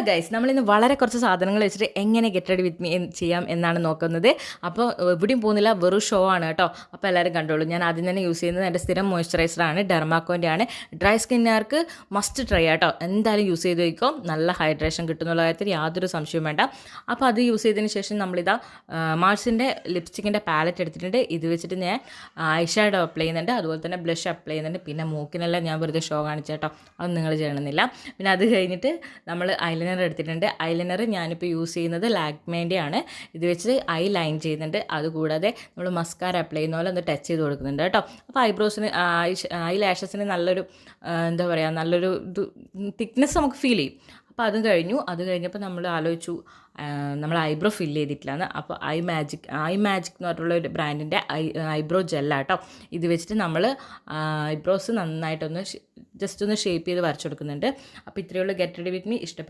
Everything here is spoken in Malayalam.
ഗൈസ്, നമ്മളിന്ന് വളരെ കുറച്ച് സാധനങ്ങൾ വെച്ചിട്ട് എങ്ങനെ ഗെറ്റ് റെഡി വിത്ത് മീ ചെയ്യാം എന്നാണ് നോക്കുന്നത്. അപ്പോൾ എവിടെയും പോകുന്നില്ല, വെറും ഷോ ആണ് കേട്ടോ. അപ്പോൾ എല്ലാവരും കണ്ടോളൂ. ഞാൻ ആദ്യം തന്നെ യൂസ് ചെയ്യുന്നത് എൻ്റെ സ്ഥിരം മോയ്സ്ചറൈസറാണ്, ഡെർമാക്കോൻ്റെ ആണ്. ഡ്രൈ സ്കിന്നുകാർക്ക് മസ്റ്റ് ട്രൈ കേട്ടോ. എന്തായാലും യൂസ് ചെയ്ത് വയ്ക്കും, നല്ല ഹൈഡ്രേഷൻ കിട്ടുന്നുള്ള കാര്യത്തിൽ യാതൊരു സംശയവും വേണ്ട. അപ്പോൾ അത് യൂസ് ചെയ്തതിന് ശേഷം നമ്മളിതാ മാർസിൻ്റെ ലിപ്സ്റ്റിക്കിൻ്റെ പാലറ്റ് എടുത്തിട്ടുണ്ട്. ഇത് വെച്ചിട്ട് ഞാൻ ഐ ഷാഡോ അപ്ലൈ ചെയ്യുന്നുണ്ട്, അതുപോലെ തന്നെ ബ്ലഷ് അപ്ലൈ ചെയ്യുന്നുണ്ട്. പിന്നെ മൂക്കിനെല്ലാം ഞാൻ വെറുതെ ഷോ കാണിച്ചേട്ടോ, അതൊന്നും നിങ്ങൾ ചെയ്യണമെന്നില്ല. പിന്നെ അത് കഴിഞ്ഞിട്ട് നമ്മൾ ഐലൈനർ എടുത്തിട്ടുണ്ട്. ഐലൈനർ ഞാനിപ്പോൾ യൂസ് ചെയ്യുന്നത് ലാക്മേൻ്റെ ആണ്. ഇത് വെച്ച് ഐ ലൈൻ ചെയ്യുന്നുണ്ട്. അതുകൂടാതെ നമ്മൾ മസ്കാര അപ്ലൈ ചെയ്യുന്ന പോലെ ഒന്ന് ടച്ച് ചെയ്ത് കൊടുക്കുന്നുണ്ട് കേട്ടോ. അപ്പോൾ ഐബ്രോസിന് ഐ ലാഷസിന് നല്ലൊരു എന്താ പറയുക, നല്ലൊരു തിക്നെസ് നമുക്ക് ഫീൽ ചെയ്യും. അപ്പോൾ അത് കഴിഞ്ഞപ്പോൾ നമ്മൾ ആലോചിച്ചു നമ്മൾ ഐബ്രോ ഫില്ല് ചെയ്തിട്ടില്ലാന്ന്. അപ്പോൾ ഐ മാജിക് എന്ന് പറഞ്ഞിട്ടുള്ള ഒരു ബ്രാൻഡിൻ്റെ ഐബ്രോ ജെല്ലാട്ടോ. ഇത് വെച്ചിട്ട് നമ്മൾ ഐബ്രോസ് നന്നായിട്ടൊന്ന് ജസ്റ്റ് ഒന്ന് ഷേപ്പ് ചെയ്ത് വരച്ചെടുക്കുന്നുണ്ട്. അപ്പോൾ ഇത്രയുള്ള ഗെറ്റ് റെഡി വിത്ത് മീ. ഇഷ്ടപ്പെട്ടു